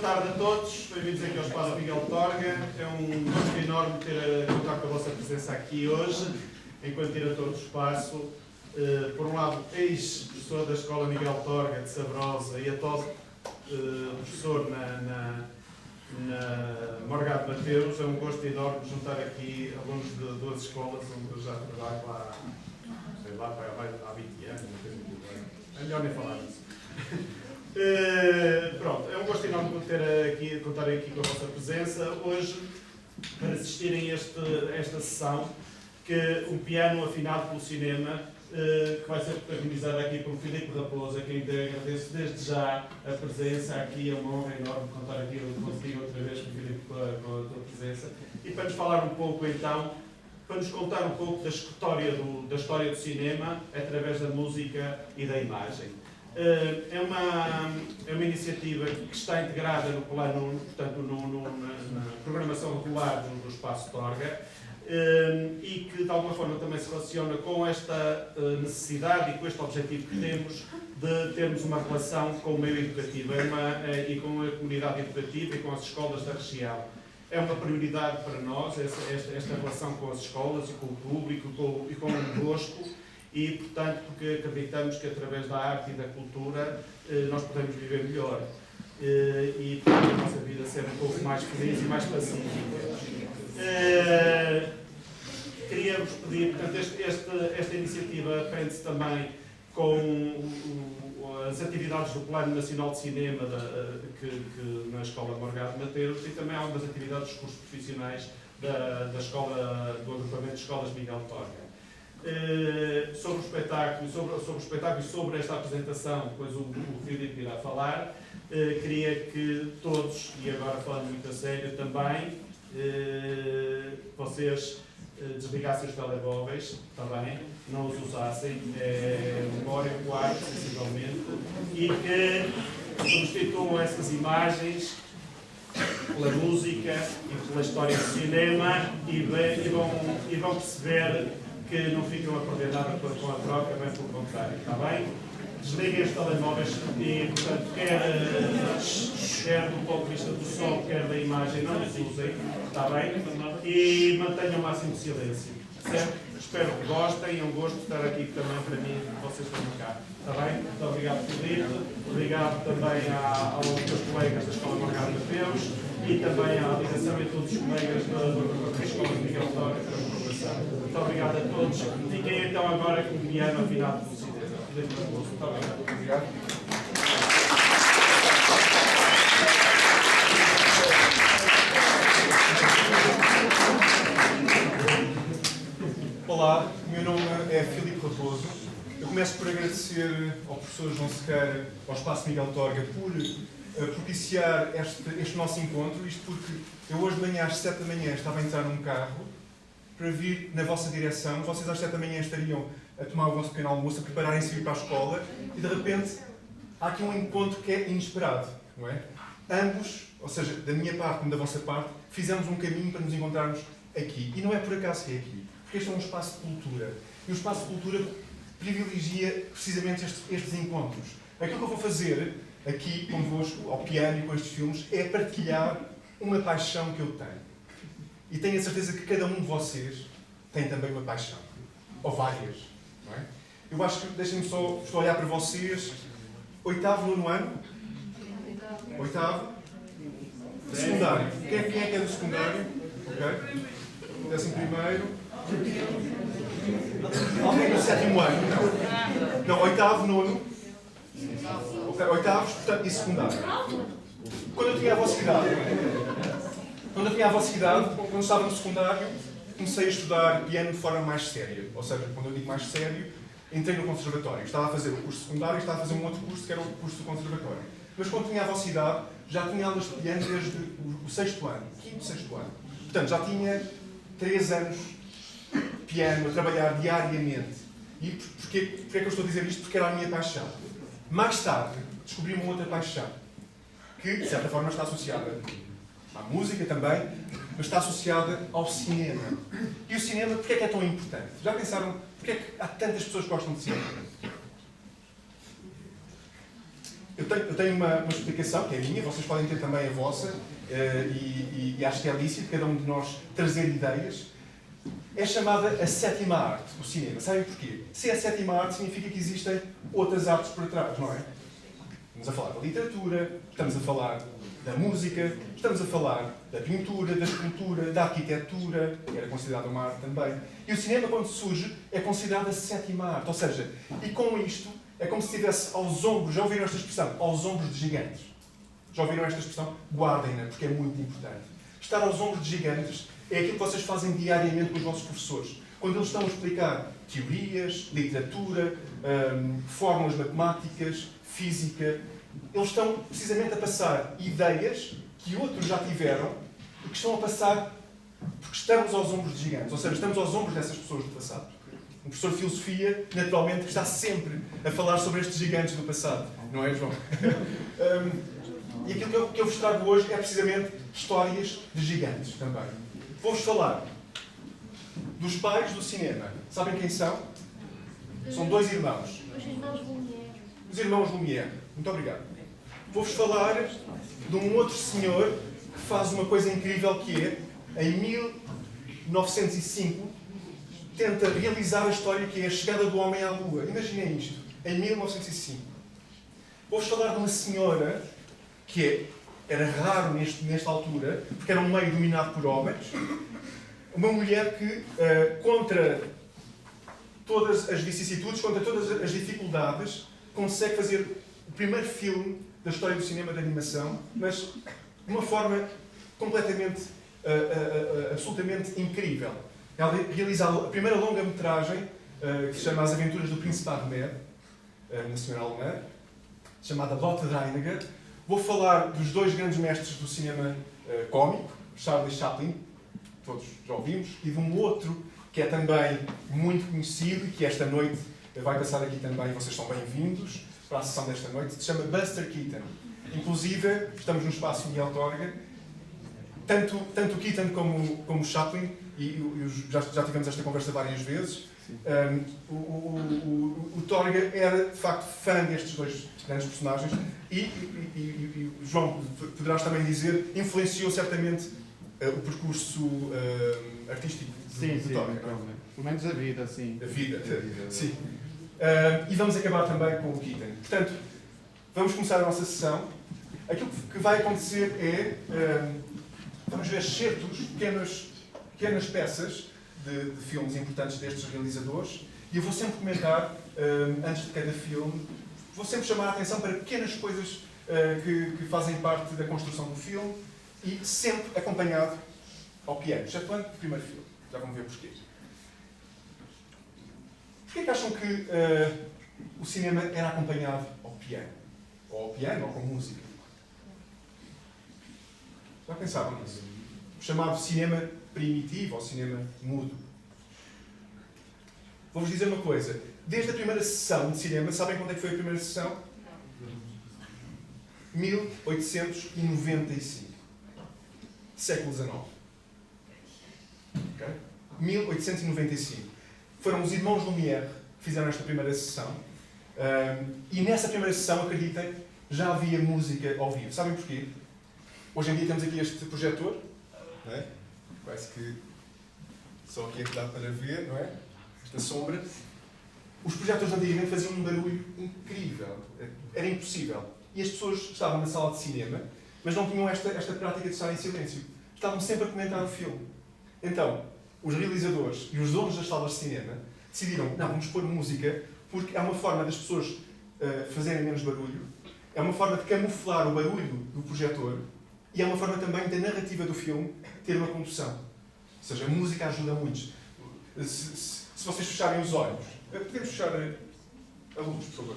boa tarde a todos, bem-vindos aqui ao Espaço Miguel Torga. É um gosto enorme contar com a vossa presença aqui hoje, enquanto diretor do espaço. Por um lado, ex-professor da Escola Miguel Torga de Sabrosa e atual professor na Morgado Mateus. É um gosto enorme juntar aqui alunos de duas escolas onde eu já trabalho lá, sei lá, há 20 anos, é melhor nem falar disso. Pronto, é um gosto enorme contar aqui com a vossa presença hoje para assistirem a esta sessão, que um piano afinado pelo cinema, que vai ser protagonizado aqui por Filipe Raposo, a quem agradeço desde já a presença aqui. É uma honra enorme contar aqui contigo outra vez, com Filipe, com a tua presença, e para nos falar um pouco então, para nos contar um pouco da história do cinema através da música e da imagem. É uma iniciativa que está integrada no plano, portanto, na programação regular do Espaço Torga, e que de alguma forma também se relaciona com esta necessidade e com este objetivo que temos de termos uma relação com o meio educativo e com a comunidade educativa e com as escolas da região. É uma prioridade para nós esta relação com as escolas e com o público e com o gosto. E, portanto, porque acreditamos que através da arte e da cultura nós podemos viver melhor e a nossa vida ser um pouco mais feliz e mais pacífica. Queria-vos pedir, portanto, esta iniciativa prende-se também com as atividades do Plano Nacional de Cinema na Escola Morgado Mateus, e também há umas atividades dos cursos profissionais da escola, do agrupamento de escolas Miguel Torga. Sobre o espetáculo e sobre esta apresentação, depois o Filipe irá falar. Queria que todos, e agora falando muito a sério também, vocês desligassem os telemóveis, também, não os usassem, memória, quarto, sensivelmente, e que substituam essas imagens pela música e pela história do cinema e vão perceber que não ficam a perder nada com a troca, bem pelo contrário, está bem? Desliguem os telemóveis e, portanto, quer do ponto de vista do som, quer da imagem, não os usem, está bem? E mantenham o máximo de silêncio, certo? Espero que gostem, é um gosto estar aqui também para mim, vocês estão cá, está bem? Muito obrigado, Filipe, obrigado também aos meus colegas da Escola Morgado Mateus e também à direção e a todos os colegas da Escola Miguel Torga pela colaboração. Muito obrigado a todos. Fiquem então agora com o piano afinado pelo cinema. Muito obrigado. Olá, o meu nome é Filipe Raposo. Eu começo por agradecer ao professor João Sequeira, ao Espaço Miguel Torga, por propiciar este nosso encontro, isto porque eu hoje de manhã às 7 da manhã estava a entrar num carro para vir na vossa direção. Vocês às 7 da manhã estariam a tomar o vosso pequeno almoço, a prepararem-se para ir para a escola, e de repente há aqui um encontro que é inesperado, não é? Ambos, ou seja, da minha parte como da vossa parte, fizemos um caminho para nos encontrarmos aqui. E não é por acaso que é aqui, porque este é um espaço de cultura. E o espaço de cultura privilegia precisamente estes encontros. Aquilo que eu vou fazer aqui convosco, ao piano e com estes filmes, é partilhar uma paixão que eu tenho. E tenho a certeza que cada um de vocês tem também uma paixão. Ou várias. Não é? Eu acho que, deixem-me só olhar para vocês. 8º, 9º ano? 8º? Secundário. Quem é que é do secundário? Ok. 11º. Alguém do 7º ano? Não, 8º, 9º. Ok, 8º, portanto, e secundário. Quando eu tinha a vossa idade, quando estava no secundário, comecei a estudar piano de forma mais séria. Ou seja, quando eu digo mais sério, entrei no conservatório. Estava a fazer o curso secundário e estava a fazer um outro curso, que era o curso do conservatório. Mas quando tinha a vossa idade, já tinha aulas de piano desde o 6º ano, 5º, 6º ano. Portanto, já tinha 3 anos de piano, a trabalhar diariamente. E porquê é que eu estou a dizer isto? Porque era a minha paixão. Mais tarde, descobri uma outra paixão, que, de certa forma, está associada à música também, mas está associada ao cinema. E o cinema, porquê é que é tão importante? Já pensaram porquê é que há tantas pessoas que gostam de cinema? Eu eu tenho uma explicação, que é a minha, vocês podem ter também a vossa, e acho que é lícito cada um de nós trazer ideias. É chamada a sétima arte, o cinema. Sabem porquê? Se é a sétima arte, significa que existem outras artes por trás, não é? Estamos a falar da literatura, estamos a falar da música, estamos a falar da pintura, da escultura, da arquitetura, era considerada uma arte também. E o cinema, quando surge, é considerado a sétima arte. Ou seja, e com isto, é como se estivesse aos ombros, já ouviram esta expressão? Aos ombros de gigantes. Já ouviram esta expressão? Guardem-na, porque é muito importante. Estar aos ombros de gigantes é aquilo que vocês fazem diariamente com os vossos professores. Quando eles estão a explicar teorias, literatura, fórmulas matemáticas, física, eles estão precisamente a passar ideias que outros já tiveram e que estão a passar porque estamos aos ombros de gigantes. Ou seja, estamos aos ombros dessas pessoas do passado. Um professor de filosofia, naturalmente, está sempre a falar sobre estes gigantes do passado. Não é, João? E aquilo que eu vos trago hoje é precisamente histórias de gigantes também. Vou-vos falar dos pais do cinema. Sabem quem são? São dois irmãos. Os irmãos Lumière. Os irmãos Lumière. Muito obrigado. Vou-vos falar de um outro senhor que faz uma coisa incrível que é, em 1905, tenta realizar a história que é a chegada do homem à Lua. Imaginem isto. Em 1905. Vou-vos falar de uma senhora que era raro nesta altura, porque era um meio dominado por homens. Uma mulher que, contra todas as vicissitudes, contra todas as dificuldades, consegue fazer o primeiro filme da história do cinema de animação, mas de uma forma completamente, absolutamente incrível. Ela realiza a primeira longa-metragem, que se chama As Aventuras do Príncipe Ahmed, na senhora alemã, chamada Lotte Reiniger. Vou falar dos dois grandes mestres do cinema cómico, Charlie Chaplin, todos já ouvimos, e de um outro que é também muito conhecido e que esta noite vai passar aqui também, vocês são bem-vindos para a sessão desta noite, se chama Buster Keaton. Inclusive, estamos no espaço Miguel Torga, tanto o Keaton como o Chaplin, já tivemos esta conversa várias vezes, o Torga era, de facto, fã destes dois grandes personagens e João, poderás também dizer, influenciou certamente o percurso artístico do Torga. Pelo menos a vida, sim. A vida, sim. E vamos acabar também com o Keaton. Portanto, vamos começar a nossa sessão. Aquilo que vai acontecer é, vamos ver excertos, pequenas peças de filmes importantes destes realizadores, e eu vou sempre comentar, antes de cada filme, vou sempre chamar a atenção para pequenas coisas que fazem parte da construção do filme, e sempre acompanhado ao piano, excetuando o primeiro filme. Já vão ver porquê. Porquê que acham que o cinema era acompanhado ao piano? Ou ao piano, ou com música? Já pensavam nisso? O chamado cinema primitivo, ou cinema mudo. Vou-vos dizer uma coisa. Desde a primeira sessão de cinema, sabem quando é que foi a primeira sessão? 1895. Século XIX. Okay? 1895. Foram os irmãos Lumière que fizeram esta primeira sessão. E nessa primeira sessão, acreditem, já havia música ao vivo. Sabem porquê? Hoje em dia temos aqui este projetor. Não é? Parece que só aqui é que dá para ver, não é? Esta sombra. Os projetores antigamente faziam um barulho incrível. Era impossível. E as pessoas estavam na sala de cinema, mas não tinham esta prática de estar em silêncio. Estavam sempre a comentar o filme. Então, os realizadores e os donos das salas de cinema decidiram, não, vamos pôr música, porque é uma forma das pessoas fazerem menos barulho, é uma forma de camuflar o barulho do projetor e é uma forma também da narrativa do filme ter uma condução. Ou seja, a música ajuda muito. Se vocês fecharem os olhos, podemos fechar a luz, por favor.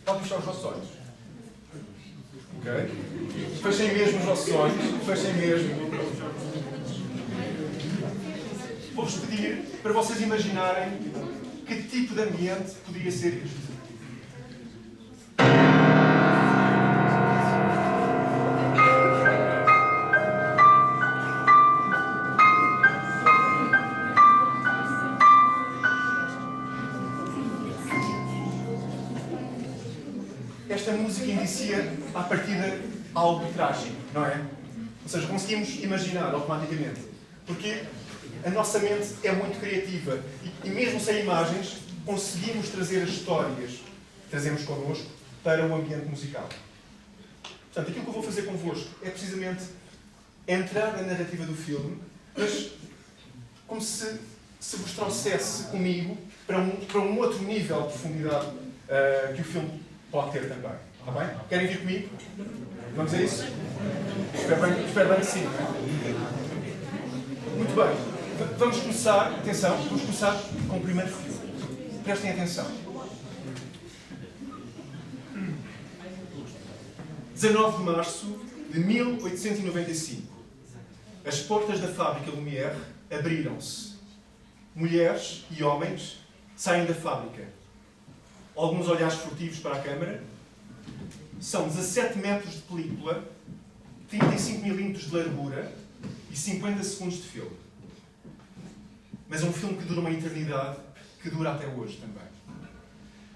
Podem fechar os vossos olhos. Ok? Fechem mesmo os vossos olhos. Fechem mesmo. Vou-vos pedir para vocês imaginarem que tipo de ambiente poderia ser isto. Esta música isso que indicia, à partida, algo trágico, não é? Ou seja, conseguimos imaginar automaticamente. Porque a nossa mente é muito criativa e mesmo sem imagens, conseguimos trazer as histórias que trazemos connosco para o ambiente musical. Portanto, aquilo que eu vou fazer convosco é precisamente entrar na narrativa do filme, mas como se vos trouxesse comigo para um outro nível de profundidade que o filme pode ter também. Está bem? Querem vir comigo? Vamos a isso? Espero bem que sim. Muito bem. Vamos começar, atenção, vamos começar com o primeiro filme. Prestem atenção. 19 de março de 1895. As portas da fábrica Lumière abriram-se. Mulheres e homens saem da fábrica. Alguns olhares furtivos para a câmara. São 17 metros de película, 35 milímetros de largura e 50 segundos de filme. Mas é um filme que dura uma eternidade, que dura até hoje também.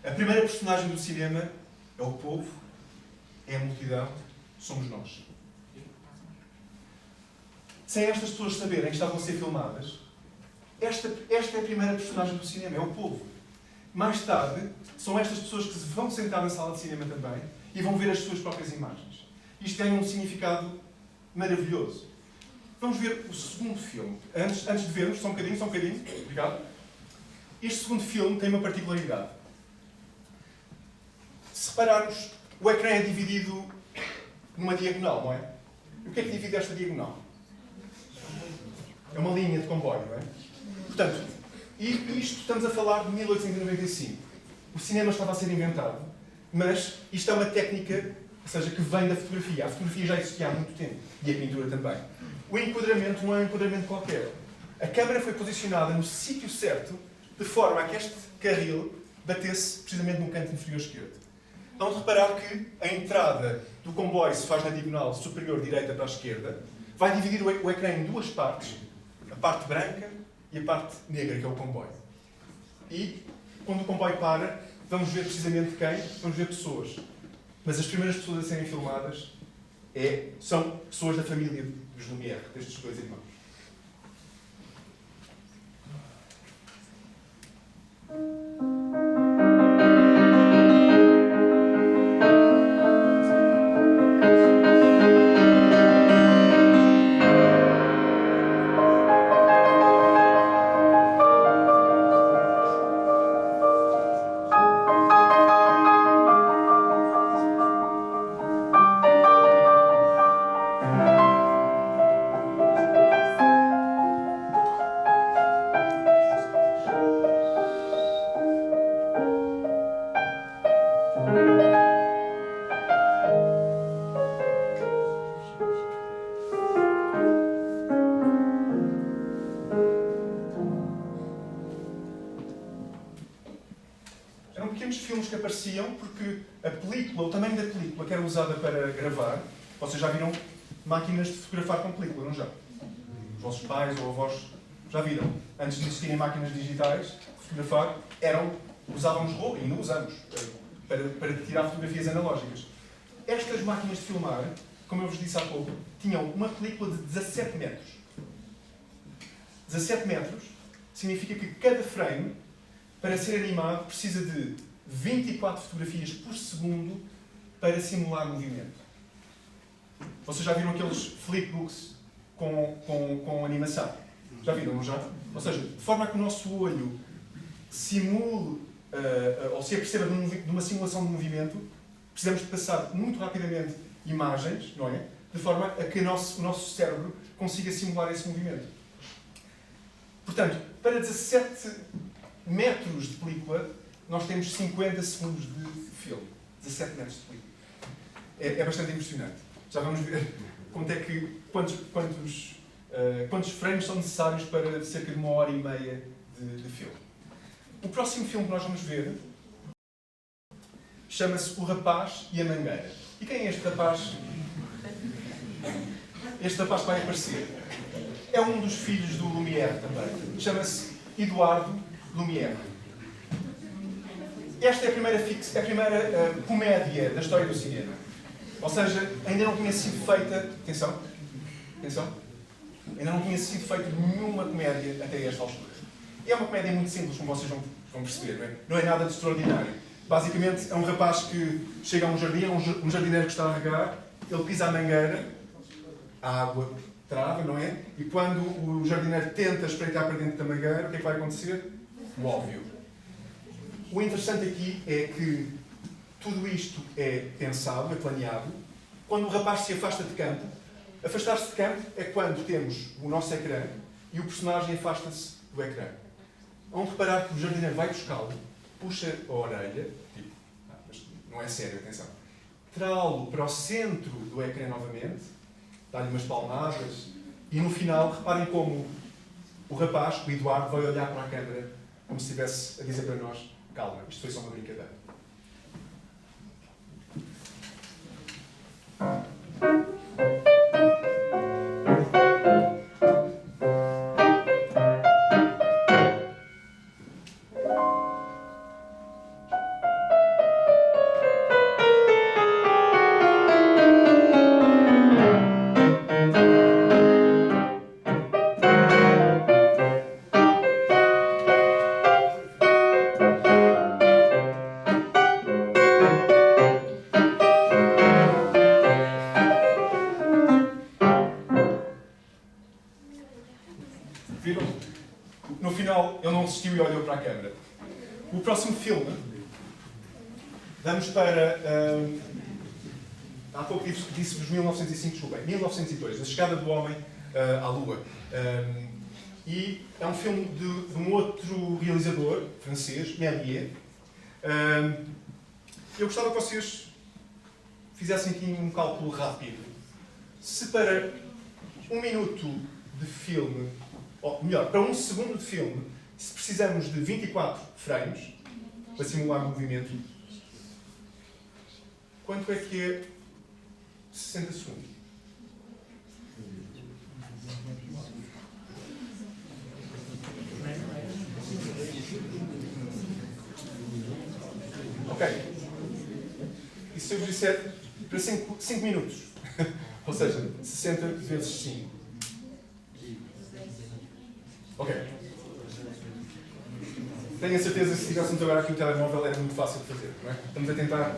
A primeira personagem do cinema é o povo, é a multidão, somos nós. Sem estas pessoas saberem que estavam a ser filmadas, esta é a primeira personagem do cinema, é o povo. Mais tarde, são estas pessoas que se vão sentar na sala de cinema também e vão ver as suas próprias imagens. Isto tem um significado maravilhoso. Vamos ver o segundo filme. Antes de vermos, só um bocadinho. Obrigado. Este segundo filme tem uma particularidade. Se repararmos, o ecrã é dividido numa diagonal, não é? E o que é que divide esta diagonal? É uma linha de comboio, não é? Portanto, isto estamos a falar de 1895. O cinema estava a ser inventado, mas isto é uma técnica, ou seja, que vem da fotografia. A fotografia já existia há muito tempo, e a pintura também. O enquadramento não é um enquadramento qualquer. A câmara foi posicionada no sítio certo, de forma a que este carril batesse precisamente no canto inferior esquerdo. Vão reparar que a entrada do comboio se faz na diagonal superior direita para a esquerda, vai dividir o ecrã em duas partes, a parte branca e a parte negra, que é o comboio. E, quando o comboio para, vamos ver precisamente quem? Vamos ver pessoas. Mas as primeiras pessoas a serem filmadas são pessoas da família dos Lumière, destes dois irmãos. Filmes que apareciam porque a película, o tamanho da película que era usada para gravar, vocês já viram máquinas de fotografar com película, não já? Os vossos pais ou avós já viram. Antes de existirem máquinas digitais de fotografar, usávamos rolo, e ainda usamos, para tirar fotografias analógicas. Estas máquinas de filmar, como eu vos disse há pouco, tinham uma película de 17 metros. 17 metros significa que cada frame, para ser animado, precisa de 24 fotografias por segundo para simular movimento. Vocês já viram aqueles flipbooks com animação? Já viram, não já? Ou seja, de forma a que o nosso olho simule, ou se aperceba de uma simulação de movimento, precisamos de passar muito rapidamente imagens, não é? De forma a que o nosso cérebro consiga simular esse movimento. Portanto, para 17 metros de película, nós temos 50 segundos de filme. 17 metros de película. É bastante impressionante. Já vamos ver quantos frames são necessários para cerca de 1h30 de filme. O próximo filme que nós vamos ver chama-se O Rapaz e a Mangueira. E quem é este rapaz? Este rapaz vai aparecer. É um dos filhos do Lumière também. Chama-se Eduardo Lumière. esta é a primeira comédia da história do cinema. Ou seja, ainda não tinha sido feita... Atenção. Ainda não tinha sido feita nenhuma comédia até esta altura. E é uma comédia muito simples, como vocês vão perceber, não é? Não é nada de extraordinário. Basicamente, é um rapaz que chega a um jardim, um jardineiro que está a regar, ele pisa a mangueira, a água trava, não é? E quando o jardineiro tenta espreitar para dentro da mangueira, o que é que vai acontecer? O óbvio. O interessante aqui é que tudo isto é pensado, é planeado. Quando o rapaz se afasta de campo, afastar-se de campo é quando temos o nosso ecrã e o personagem afasta-se do ecrã. Vão reparar que o jardineiro vai buscá-lo, puxa a orelha, tipo, mas não é sério, atenção, trá-lo para o centro do ecrã novamente, dá-lhe umas palmadas, e no final, reparem como o rapaz, o Eduardo, vai olhar para a câmara como se estivesse a dizer para nós: calma, isto foi só uma brincadeira. Viram? No final, ele não desistiu e olhou para a câmara. O próximo filme, vamos para... há pouco disse-vos 1905, desculpem, 1902, A Chegada do Homem à Lua. E é um filme de um outro realizador, francês, Méliès. Eu gostava que vocês fizessem aqui um cálculo rápido. Se para 1 minuto de filme, ou melhor, para 1 segundo de filme, se precisamos de 24 frames para simular o movimento, quanto é que é 60 segundos? Ok. E se eu vos disser para 5 minutos? Ou seja, 60 vezes 5. Ok. Tenho a certeza que se tivéssemos agora aqui o telemóvel era muito fácil de fazer, não é? Estamos a tentar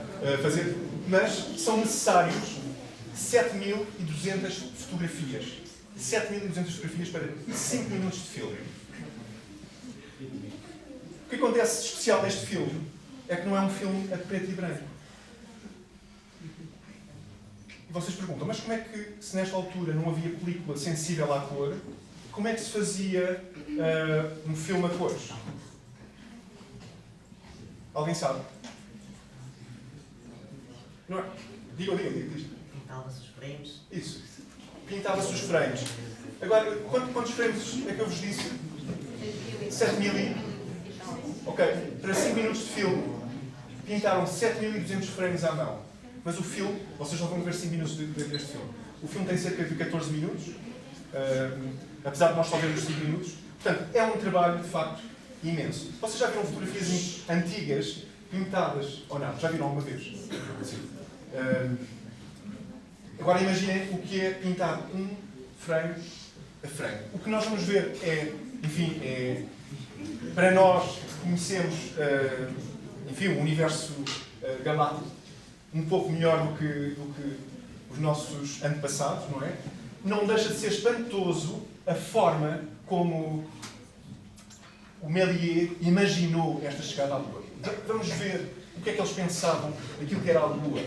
fazer, mas são necessários 7.200 fotografias. 7.200 fotografias para 5 minutos de filme. O que acontece de especial neste filme é que não é um filme a preto e branco. E vocês perguntam, mas como é que, se nesta altura não havia película sensível à cor, como é que se fazia um filme a cores? Alguém sabe? Não é? Diga. Pintava-se os frames. Isso. Pintava-se os frames. Agora, quantos frames é que eu vos disse? 7.000. Ok. Para 5 minutos de filme, pintaram 7.200 frames à mão. Mas o filme, vocês só vão ver 5 minutos deste filme. O filme tem cerca de 14 minutos. Apesar de nós só vermos 5 minutos. Portanto, é um trabalho, de facto, imenso. Vocês já viram fotografias antigas, pintadas, ou não? Já viram alguma vez? Sim. Agora imaginem o que é pintar um frame a frame. O que nós vamos ver é, enfim, para nós que conhecemos, enfim, o universo galáctico um pouco melhor do que os nossos antepassados, não é? Não deixa de ser espantoso a forma como o Méliès imaginou esta chegada à Lua. Vamos ver o que é que eles pensavam daquilo que era a Lua.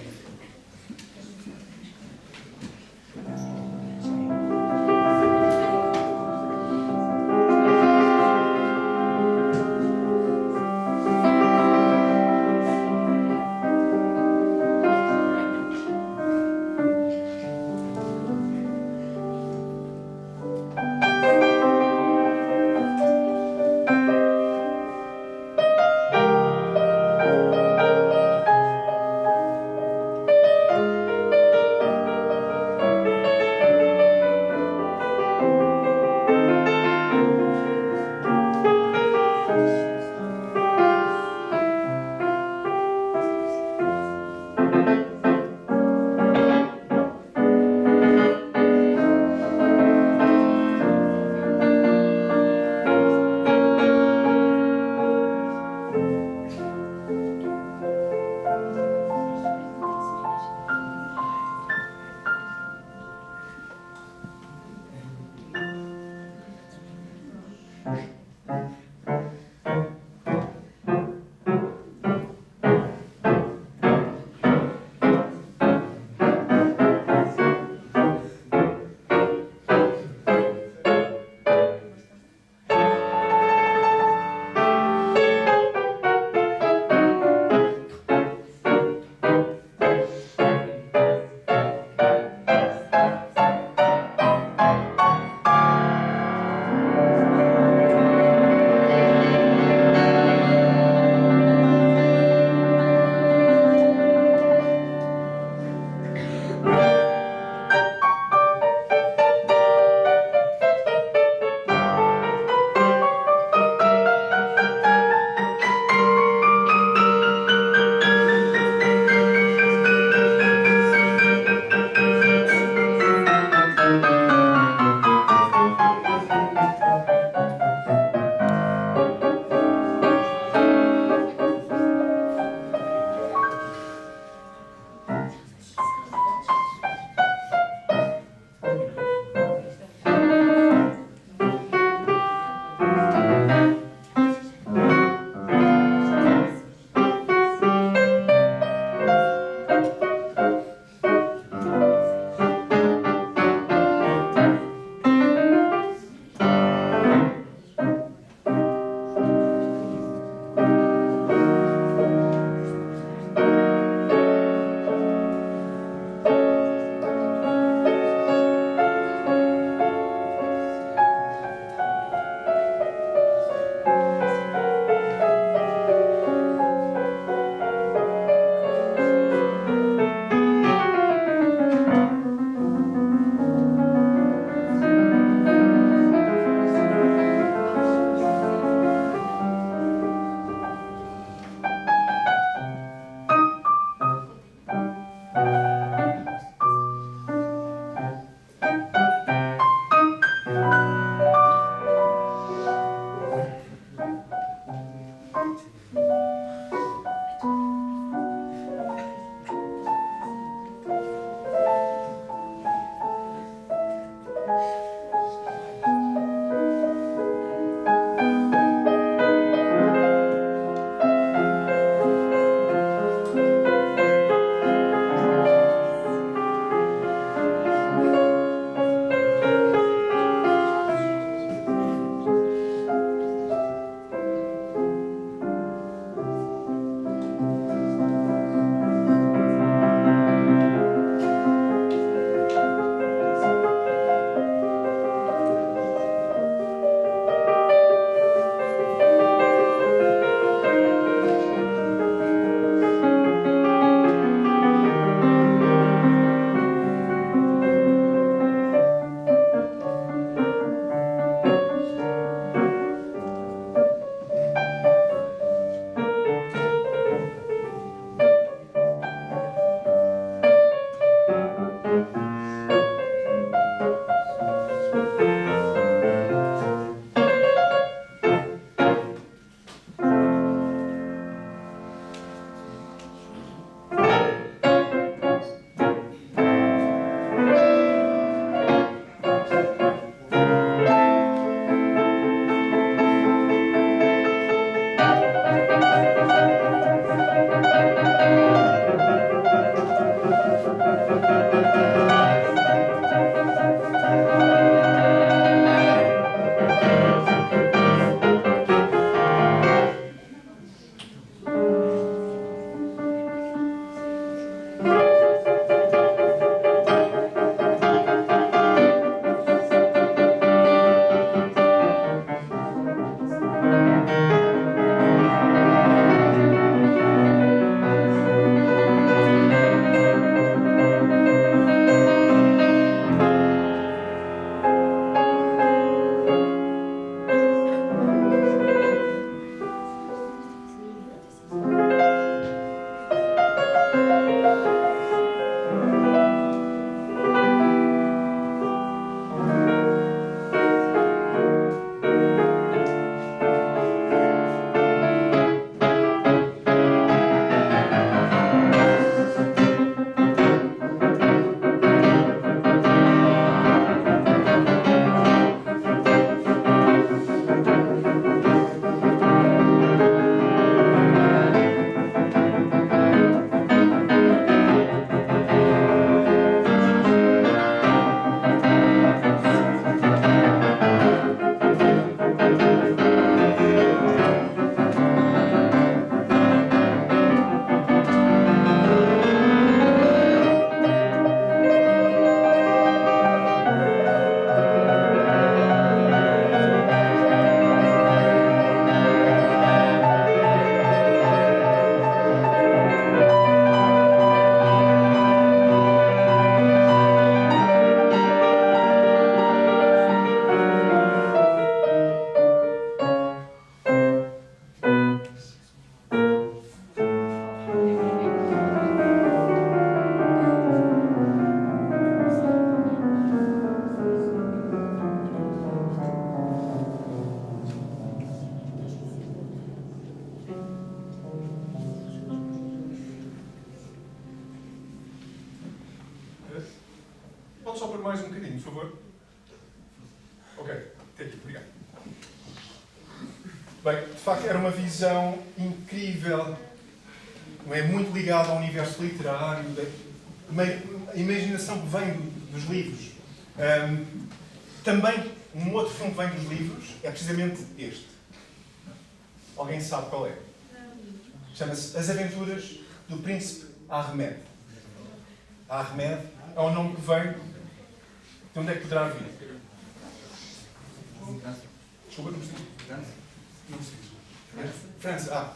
só por mais um bocadinho, por favor? Ok, até aqui, obrigado. Bem, de facto era uma visão incrível, não é? Muito ligada ao universo literário, a imaginação que vem dos livros. Também, um outro filme que vem dos livros é precisamente este. Alguém sabe qual é? Chama-se As Aventuras do Príncipe Ahmed. Ahmed é o nome que vem. De onde é que poderá vir? Desculpa, não percebi. Não percebi. França.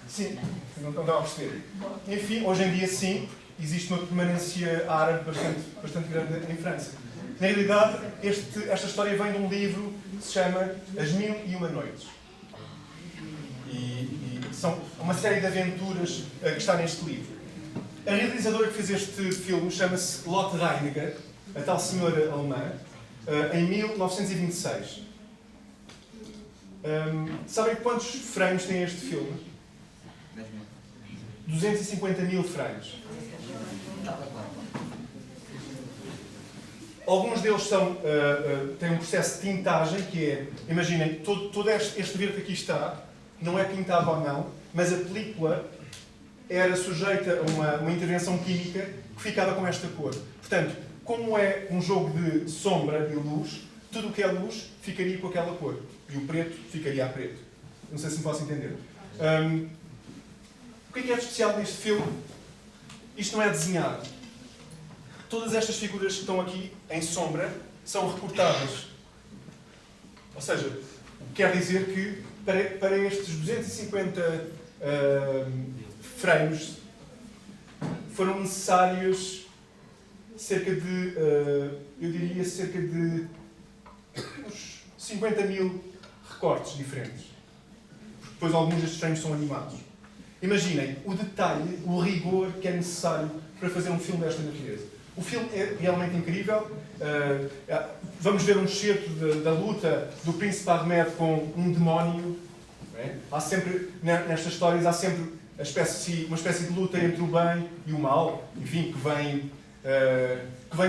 Sim, não estava a perceber. Enfim, hoje em dia sim, existe uma permanência árabe bastante grande em França. Na realidade, esta história vem de um livro que se chama As Mil e Uma Noites. E são uma série de aventuras que está neste livro. A realizadora que fez este filme chama-se Lotte Reiniger, a tal senhora alemã, em 1926. Sabem quantos frames tem este filme? 250 mil frames. Alguns deles têm um processo de tintagem, que é, imaginem, todo este verde que aqui está, não é pintado à mão, mas a película era sujeita a uma intervenção química que ficava com esta cor. Portanto, como é um jogo de sombra e luz, tudo o que é luz ficaria com aquela cor. E o preto ficaria a preto. Não sei se me posso entender. O que é de especial neste filme? Isto não é desenhado. Todas estas figuras que estão aqui em sombra são recortadas. Ou seja, quer dizer que para estes 250 frames foram necessários cerca de, eu diria, cerca de uns 50 mil recortes diferentes. Depois alguns destes frames são animados. Imaginem o detalhe, o rigor que é necessário para fazer um filme desta natureza. O filme é realmente incrível. Vamos ver um excerto da luta do Príncipe Ahmed com um demónio. É? Há sempre, nestas histórias, há sempre uma espécie de luta entre o bem e o mal, enfim, que vem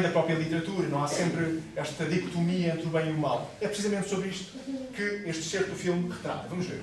da própria literatura. Não há sempre esta dicotomia entre o bem e o mal. É precisamente sobre isto que este excerto do filme retrata. Vamos ver.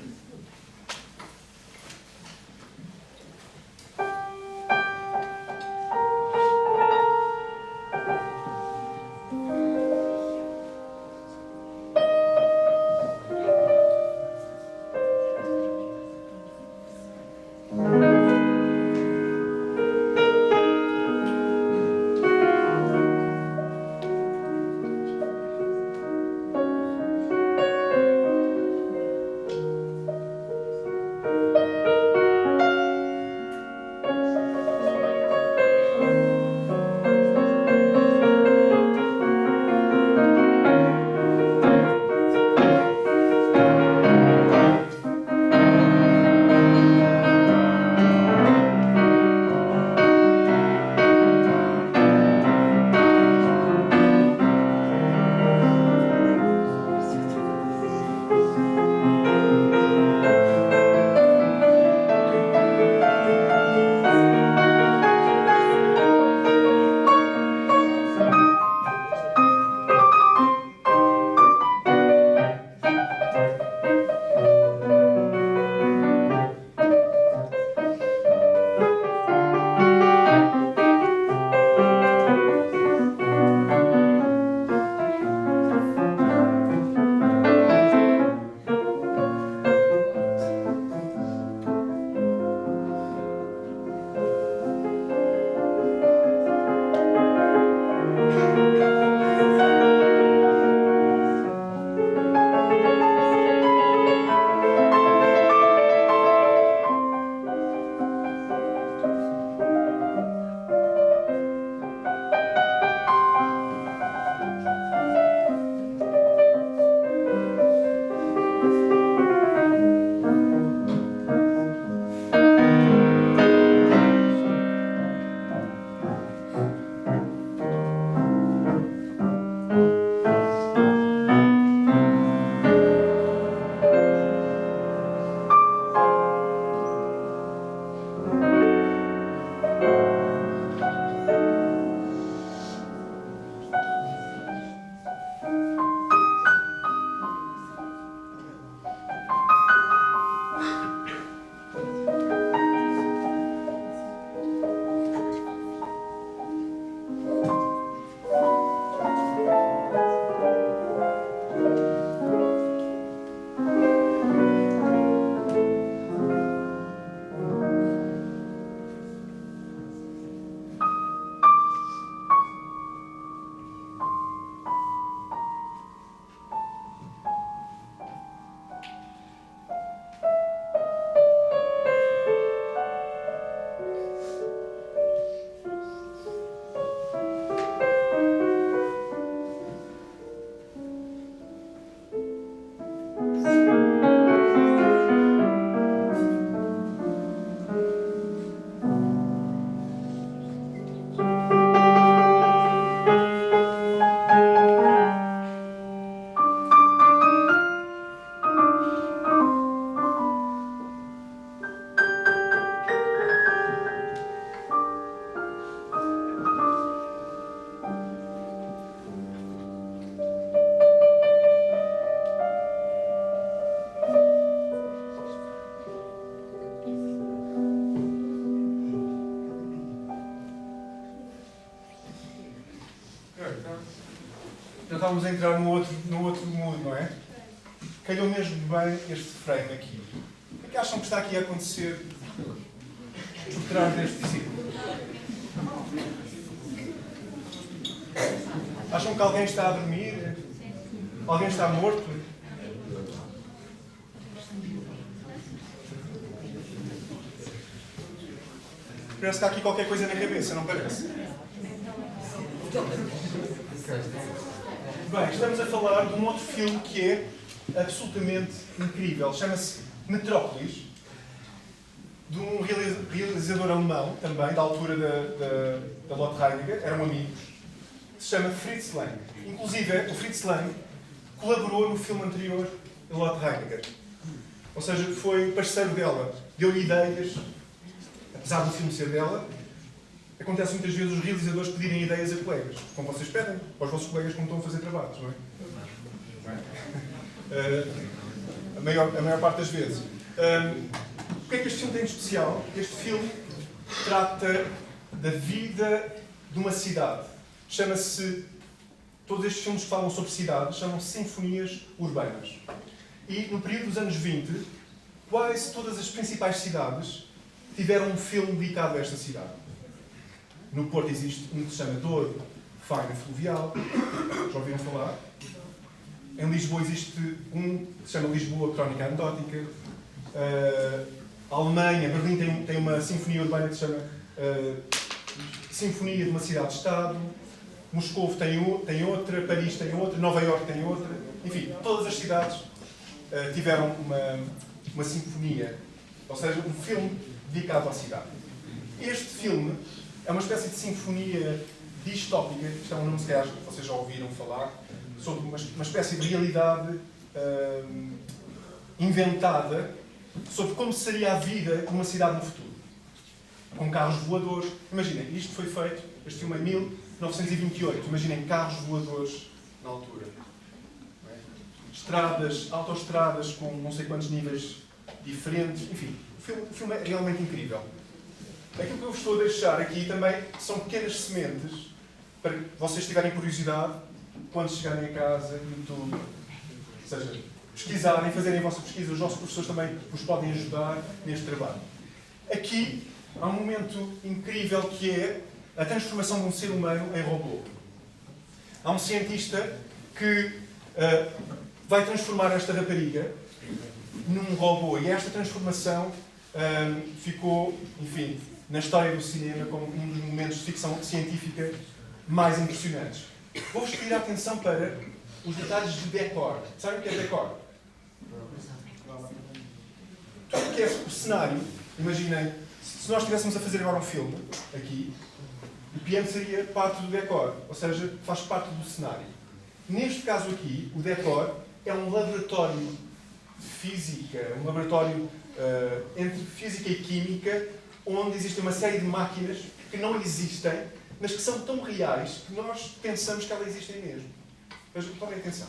estávamos a entrar no outro mood, não é? Calhou mesmo bem este frame aqui. O que acham que está aqui a acontecer por trás deste ciclo? Acham que alguém está a dormir? Alguém está morto? Parece que há aqui qualquer coisa na cabeça, não parece? Bem, estamos a falar de um outro filme que é absolutamente incrível. Chama-se Metrópolis, de um realizador alemão, também, da altura da Lotte Reiniger, eram amigos, que se chama Fritz Lang. Inclusive, o Fritz Lang colaborou no filme anterior da Lotte Reiniger. Ou seja, foi parceiro dela, deu-lhe ideias, apesar do filme ser dela. Acontece muitas vezes os realizadores pedirem ideias a colegas, como vocês pedem, aos vossos colegas como estão a fazer trabalhos, não é? A maior parte das vezes. O que é que este filme tem de especial? Este filme trata da vida de uma cidade. Chama-se... Todos estes filmes que falam sobre cidades chamam-se sinfonias urbanas. E no período dos anos 20, quase todas as principais cidades tiveram um filme dedicado a esta cidade. No Porto existe um que se chama Douro, Fagner Fluvial. Já ouviram falar? Em Lisboa existe um que se chama Lisboa Crónica Anedótica. A Alemanha, Berlim, tem uma sinfonia urbana que se chama Sinfonia de uma Cidade-Estado. Moscou tem outra, Paris tem outra, Nova Iorque tem outra. Enfim, todas as cidades tiveram uma sinfonia, ou seja, um filme dedicado à cidade. Este filme é uma espécie de sinfonia distópica, isto é um nome que vocês já ouviram falar, sobre uma espécie de realidade inventada sobre como seria a vida numa cidade no futuro. Com carros voadores. Imaginem, isto foi feito, este filme é 1928. Imaginem carros voadores na altura. Estradas, autoestradas com não sei quantos níveis diferentes. Enfim, o filme é realmente incrível. Aquilo que eu vos estou a deixar aqui também são pequenas sementes para que vocês tiverem curiosidade quando chegarem a casa, YouTube, ou seja, pesquisarem, fazerem a vossa pesquisa. Os nossos professores também vos podem ajudar neste trabalho. Aqui há um momento incrível que é a transformação de um ser humano em robô. Há um cientista que vai transformar esta rapariga num robô e esta transformação ficou, enfim, na história do cinema como um dos momentos de ficção científica mais impressionantes. Vou-vos pedir a atenção para os detalhes de decor. Sabem o que é decor? Tudo o que é o cenário, imaginem, se nós estivéssemos a fazer agora um filme, aqui, o piano seria parte do decor, ou seja, faz parte do cenário. Neste caso aqui, o decor é um laboratório de física, um laboratório entre física e química, onde existe uma série de máquinas que não existem, mas que são tão reais que nós pensamos que elas existem mesmo. Mas tomem atenção.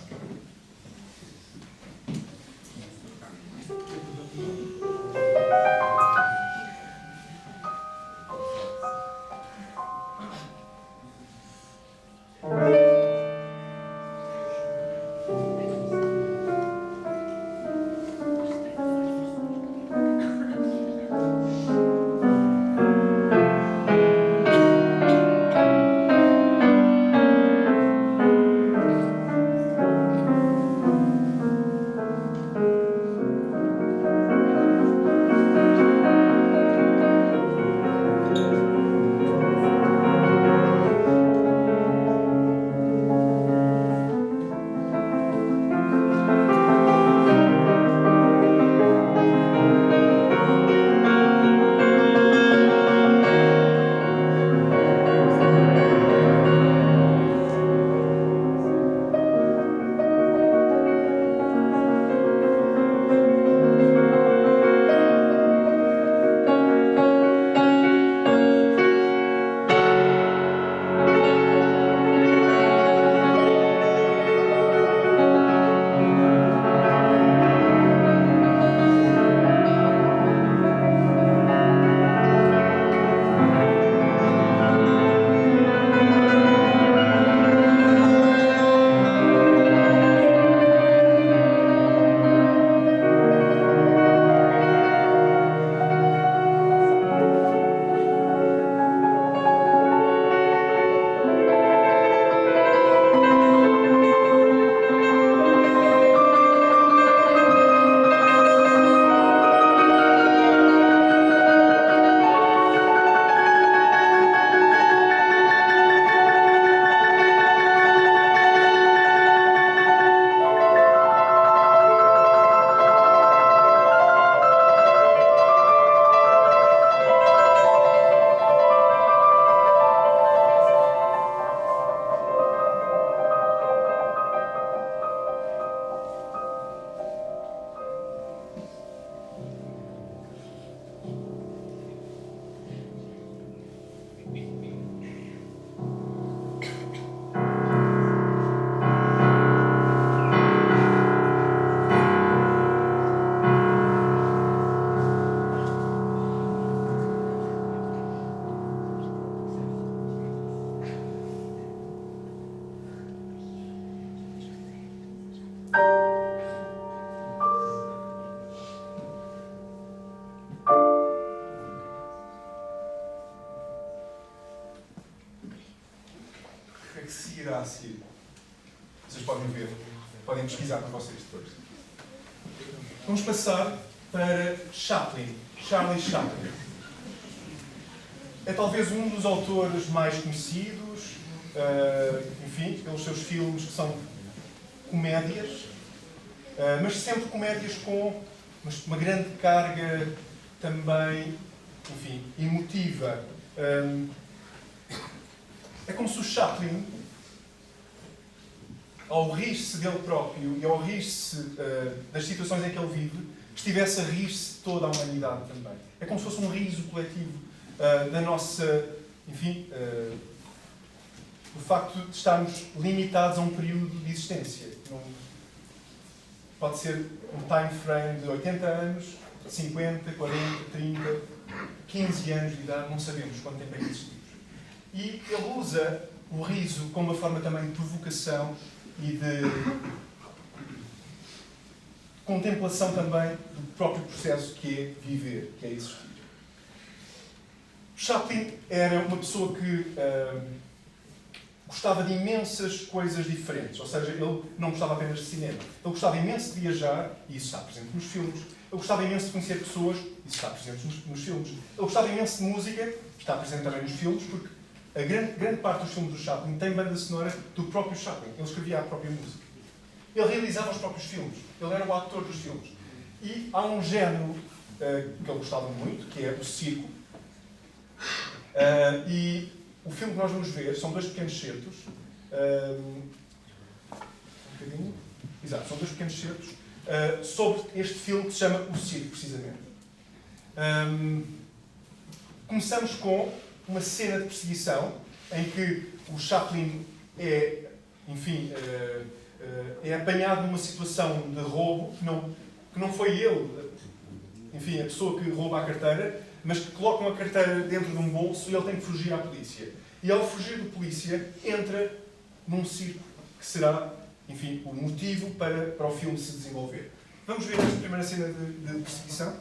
podem ver. Podem pesquisar para vocês depois. Vamos passar para Chaplin, Charlie Chaplin. É talvez um dos autores mais conhecidos, enfim, pelos seus filmes que são comédias, mas sempre comédias com uma grande carga também, enfim, emotiva. É como se o Chaplin, ao rir-se dele próprio e ao rir-se das situações em que ele vive, estivesse a rir-se de toda a humanidade também. É como se fosse um riso coletivo da nossa, enfim, do facto de estarmos limitados a um período de existência. Pode ser um time frame de 80 anos, 50, 40, 30, 15 anos de idade, não sabemos quanto tempo é que existimos. E ele usa o riso como uma forma também de provocação e de contemplação também do próprio processo que é viver, que é existir. Chaplin era uma pessoa que gostava de imensas coisas diferentes, ou seja, ele não gostava apenas de cinema. Ele gostava imenso de viajar, e isso está presente nos filmes. Ele gostava imenso de conhecer pessoas, isso está presente nos filmes. Ele gostava imenso de música, está presente também nos filmes, porque a grande parte dos filmes do Chaplin tem banda sonora do próprio Chaplin. Ele escrevia a própria música. Ele realizava os próprios filmes. Ele era o ator dos filmes. E há um género que ele gostava muito, que é o circo. E o filme que nós vamos ver são dois pequenos certos. Exato, são dois pequenos certos sobre este filme que se chama O Circo, precisamente. Começamos com uma cena de perseguição em que o Chaplin é, enfim, é apanhado numa situação de roubo que não foi ele, enfim, a pessoa que rouba a carteira, mas que coloca uma carteira dentro de um bolso e ele tem que fugir à polícia. E ao fugir da polícia, entra num circo, que será, enfim, o motivo para o filme se desenvolver. Vamos ver esta primeira cena de perseguição.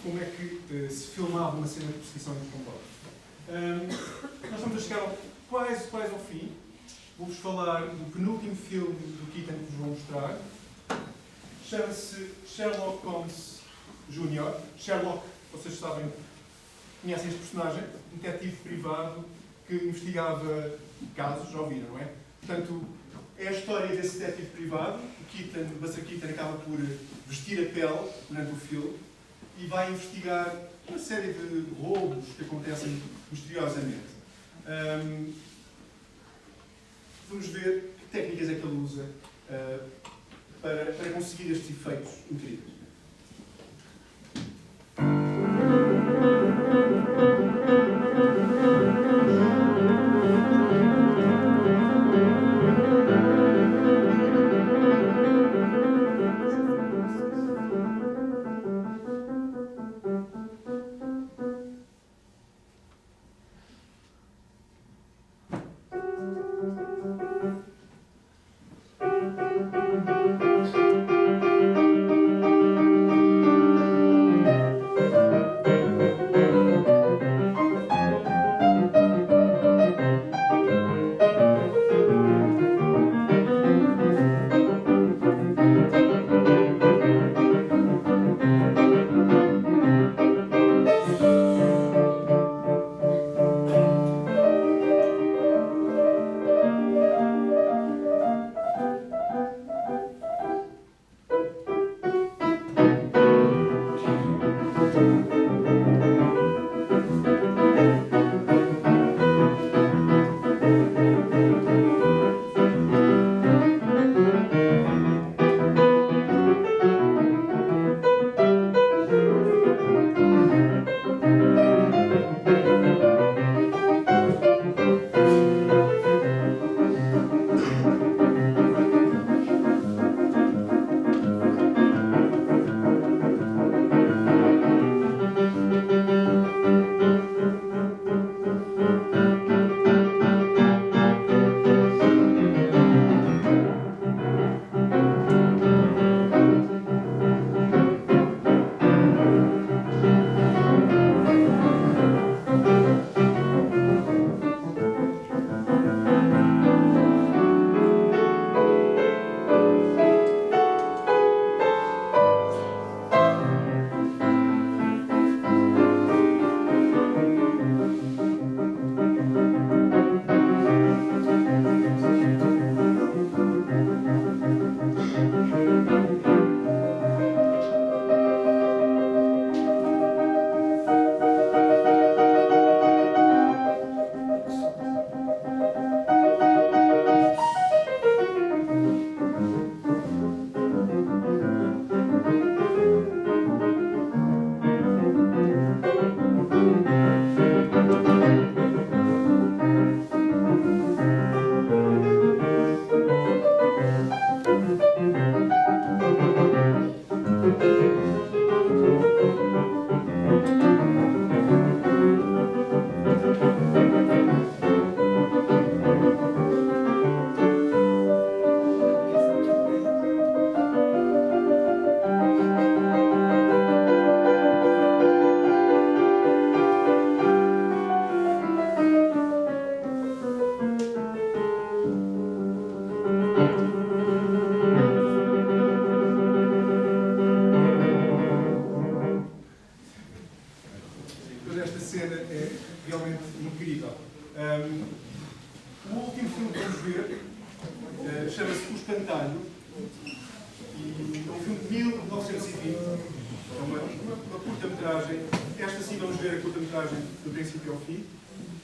como é que se filmava uma cena de perseguição e de combate. Nós estamos a chegar quase ao fim. Vou-vos falar do penúltimo filme do Keaton que vos vou mostrar. Chama-se Sherlock Holmes Jr. Sherlock, vocês sabem, conhecem este personagem, um detetive privado que investigava casos, já ouviram, não é? Portanto, é a história desse detetive privado. O Buster Keaton acaba por vestir a pele durante o filme e vai investigar uma série de roubos que acontecem misteriosamente. Vamos ver que técnicas é que ele usa para conseguir estes efeitos incríveis.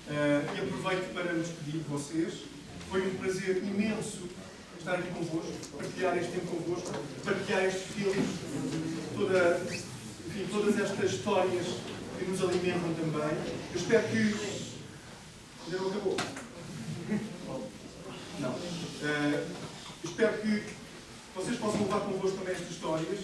E aproveito para me despedir de vocês. Foi um prazer imenso estar aqui convosco, partilhar este tempo convosco, partilhar estes filmes, todas estas histórias que nos alimentam também. Eu espero que... Ainda não acabou? Não. Espero que vocês possam levar convosco também estas histórias.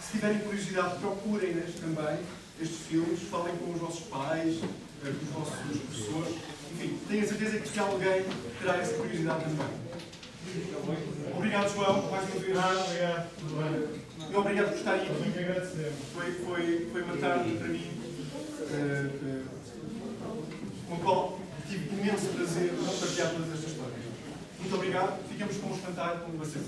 Se tiverem curiosidade, procurem-nas também, estes filmes, falem com os vossos pais, com os vossos professores. Enfim, tenho a certeza que alguém terá essa curiosidade também. Obrigado, João, mais uma vez. Obrigado. E obrigado por estarem Tenho aqui. que agradecer. Foi uma tarde para mim, no qual tive imenso prazer em partilhar todas estas histórias. Muito obrigado. Ficamos com um espantalho com vocês.